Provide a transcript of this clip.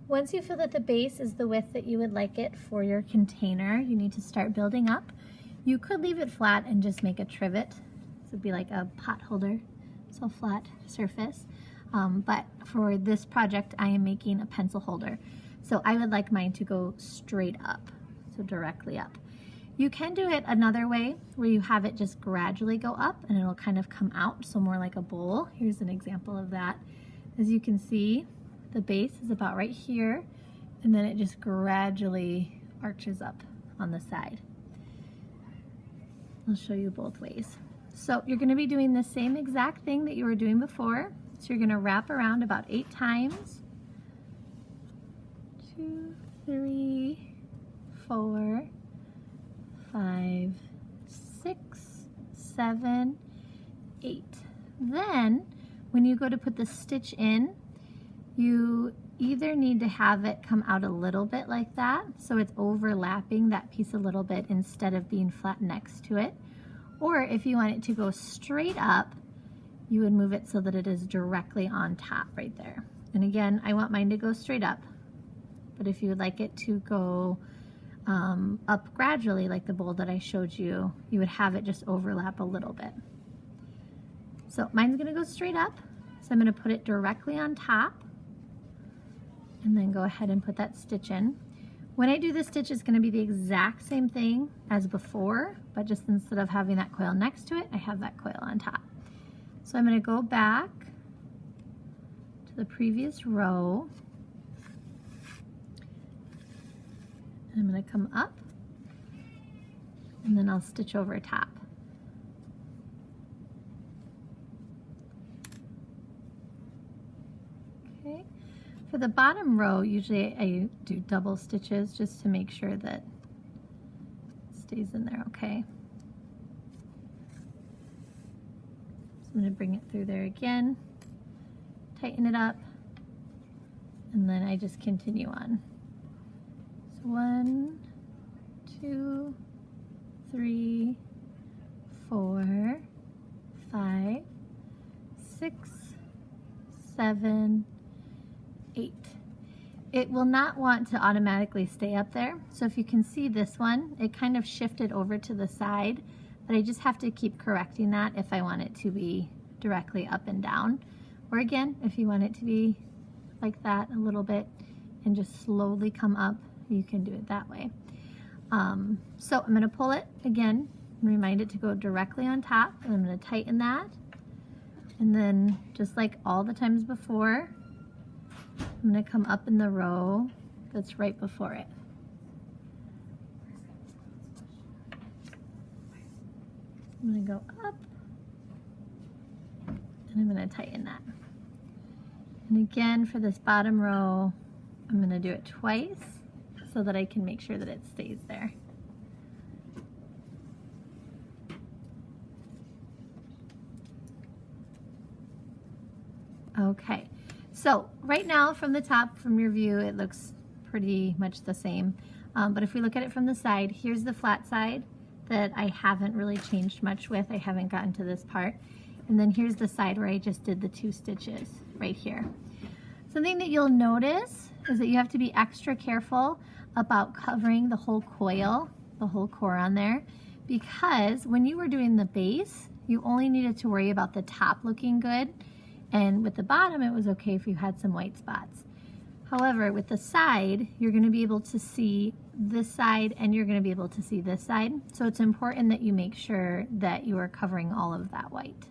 Once you feel that the base is the width that you would like it for your container, you need to start building up. You could leave it flat and just make a trivet. This would be like a pot holder, so flat surface. But for this project, I am making a pencil holder. So I would like mine to go straight up, so directly up. You can do it another way where you have it just gradually go up and it'll kind of come out, so more like a bowl. Here's an example of that. As you can see, the base is about right here, and then it just gradually arches up on the side. I'll show you both ways. So you're going to be doing the same exact thing that you were doing before. So you're going to wrap around about 8 times. 2, 3, 4, 5, 6, 7, 8. Then when you go to put the stitch in, you either need to have it come out a little bit like that, so it's overlapping that piece a little bit instead of being flat next to it. Or if you want it to go straight up, you would move it so that it is directly on top right there. And again, I want mine to go straight up, but if you would like it to go up gradually like the bowl that I showed you, you would have it just overlap a little bit. So mine's gonna go straight up, so I'm gonna put it directly on top and then go ahead and put that stitch in. When I do the stitch, it's gonna be the exact same thing as before, but just instead of having that coil next to it, I have that coil on top. So I'm gonna go back to the previous row, and I'm gonna come up, and then I'll stitch over top. Okay. For the bottom row, usually I do double stitches just to make sure that it stays in there okay. So I'm going to bring it through there again, tighten it up, and then I just continue on. So 1, 2, 3, 4, 5, 6, 7, 8. It will not want to automatically stay up there. So if you can see this one, it kind of shifted over to the side, but I just have to keep correcting that if I want it to be directly up and down. Or again, if you want it to be like that a little bit and just slowly come up, you can do it that way. So I'm gonna pull it again and remind it to go directly on top, and I'm gonna tighten that. And then just like all the times before, I'm going to come up in the row that's right before it. I'm going to go up, and I'm going to tighten that. And again, for this bottom row, I'm going to do it twice so that I can make sure that it stays there. Okay. So right now from the top, from your view, it looks pretty much the same. But if we look at it from the side, here's the flat side that I haven't really changed much with. I haven't gotten to this part. And then here's the side where I just did the 2 stitches right here. Something that you'll notice is that you have to be extra careful about covering the whole coil, the whole core on there, because when you were doing the base, you only needed to worry about the top looking good. And with the bottom, it was okay if you had some white spots. However, with the side, you're going to be able to see this side and you're going to be able to see this side. So it's important that you make sure that you are covering all of that white.